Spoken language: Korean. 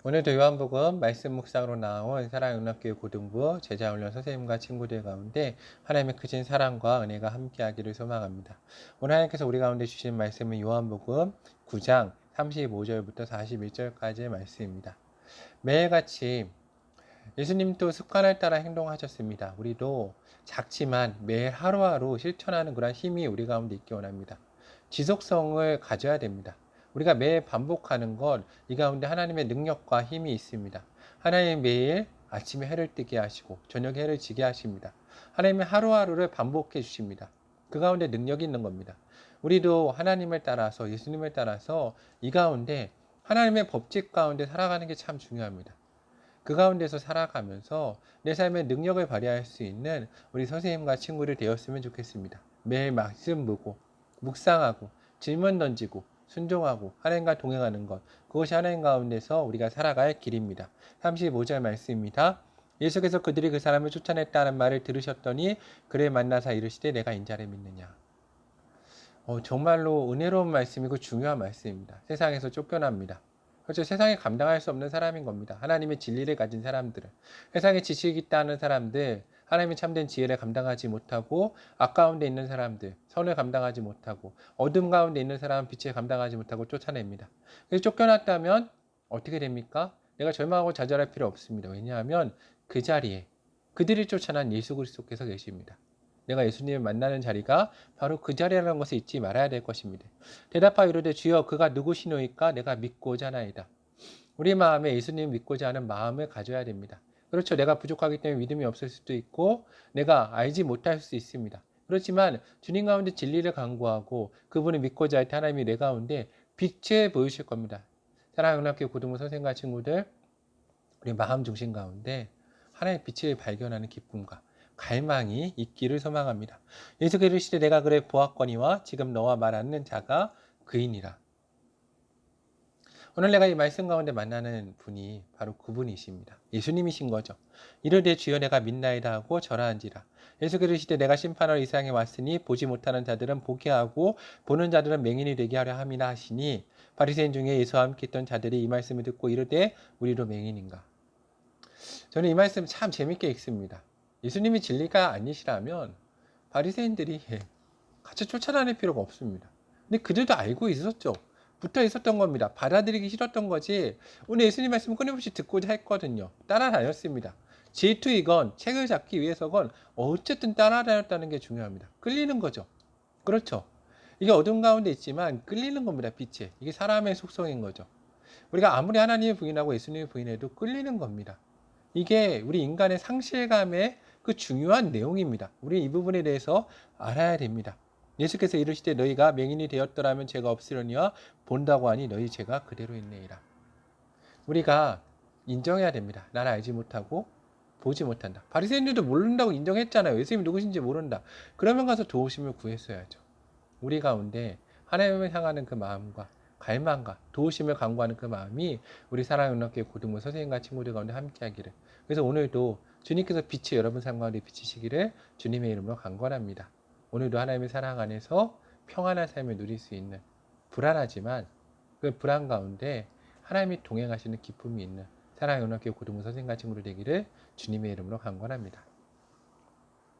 오늘도 요한복음 말씀 묵상으로 나온 사랑영락교회 고등부 제자훈련 선생님과 친구들 가운데 하나님의 크신 사랑과 은혜가 함께하기를 소망합니다. 오늘 하나님께서 우리 가운데 주신 말씀은 요한복음 9장 35절부터 41절까지의 말씀입니다. 매일같이 예수님도 습관을 따라 행동하셨습니다. 우리도 작지만 매일 하루하루 실천하는 그런 힘이 우리 가운데 있기 원합니다. 지속성을 가져야 됩니다. 우리가 매일 반복하는 것, 이 가운데 하나님의 능력과 힘이 있습니다. 하나님 매일 아침에 해를 뜨게 하시고 저녁에 해를 지게 하십니다. 하나님의 하루하루를 반복해 주십니다. 그 가운데 능력이 있는 겁니다. 우리도 하나님을 따라서 예수님을 따라서 이 가운데 하나님의 법칙 가운데 살아가는 게 참 중요합니다. 그 가운데서 살아가면서 내 삶의 능력을 발휘할 수 있는 우리 선생님과 친구를 되었으면 좋겠습니다. 매일 말씀 보고 묵상하고 질문 던지고 순종하고 하나님과 동행하는 것, 그것이 하나님 가운데서 우리가 살아갈 길입니다. 35절 말씀입니다. 예수께서 그들이 그 사람을 쫓아냈다는 말을 들으셨더니 그를 만나사 이르시되 내가 인자를 믿느냐. 정말로 은혜로운 말씀이고 중요한 말씀입니다. 세상에서 쫓겨납니다. 그렇죠. 세상에 감당할 수 없는 사람인 겁니다. 하나님의 진리를 가진 사람들은. 세상에 지식이 있다는 사람들, 하나님의 참된 지혜를 감당하지 못하고, 악 가운데 있는 사람들, 선을 감당하지 못하고, 어둠 가운데 있는 사람은 빛을 감당하지 못하고 쫓아냅니다. 그래서 쫓겨났다면 어떻게 됩니까? 내가 절망하고 좌절할 필요 없습니다. 왜냐하면 그 자리에 그들이 쫓아난 예수 그리스도께서 계십니다. 내가 예수님을 만나는 자리가 바로 그 자리라는 것을 잊지 말아야 될 것입니다. 대답하여 이르되 주여 그가 누구시노이까 내가 믿고자 하나이다. 우리 마음에 예수님 믿고자 하는 마음을 가져야 됩니다. 그렇죠. 내가 부족하기 때문에 믿음이 없을 수도 있고 내가 알지 못할 수 있습니다. 그렇지만 주님 가운데 진리를 강구하고 그분을 믿고자 할 때 하나님이 내 가운데 빛을 보이실 겁니다. 사랑하는 영락교회 고등부 선생과 친구들, 우리 마음 중심 가운데 하나님의 빛을 발견하는 기쁨과 갈망이 있기를 소망합니다. 예수께서 이르시되 내가 그를 보았거니와 지금 너와 말하는 자가 그이니라. 오늘 내가 이 말씀 가운데 만나는 분이 바로 그분이십니다. 예수님이신 거죠. 이르되 주여 내가 믿나이다 하고 절하한지라. 예수께서 이르시되 내가 심판하러 이 세상에 왔으니 보지 못하는 자들은 보게 하고 보는 자들은 맹인이 되게 하려 함이라 하시니 바리새인 중에 예수와 함께 있던 자들이 이 말씀을 듣고 이르되 우리도 맹인인가. 저는 이 말씀 참 재밌게 읽습니다. 예수님이 진리가 아니시라면 바리새인들이 같이 쫓아다닐 필요가 없습니다. 근데 그들도 알고 있었죠. 붙어 있었던 겁니다. 받아들이기 싫었던 거지. 오늘 예수님 말씀을 끊임없이 듣고자 했거든요. 따라다녔습니다. 질투이건 책을 잡기 위해서건 어쨌든 따라다녔다는 게 중요합니다. 끌리는 거죠. 그렇죠. 이게 어둠 가운데 있지만 끌리는 겁니다. 빛에. 이게 사람의 속성인 거죠. 우리가 아무리 하나님을 부인하고 예수님을 부인해도 끌리는 겁니다. 이게 우리 인간의 상실감의 그 중요한 내용입니다. 우리 이 부분에 대해서 알아야 됩니다. 예수께서 이르시되 너희가 맹인이 되었더라면 죄가 없으려니와 본다고 하니 너희 죄가 그대로 있네이라. 우리가 인정해야 됩니다. 나를 알지 못하고 보지 못한다. 바리새인들도 모른다고 인정했잖아요. 예수님이 누구신지 모른다. 그러면 가서 도우심을 구했어야죠. 우리 가운데 하나님을 향하는 그 마음과 갈망과 도우심을 간구하는 그 마음이 우리 사랑의 영락교회 고등부 선생님과 친구들 가운데 함께하기를. 그래서 오늘도 주님께서 빛이 여러분 삶 가운데 비치시기를 주님의 이름으로 간구합니다. 오늘도 하나님의 사랑 안에서 평안한 삶을 누릴 수 있는, 불안하지만 그 불안 가운데 하나님이 동행하시는 기쁨이 있는 사랑의 영락교회 고등부 선생님과 친구들 되기를 주님의 이름으로 간구합니다.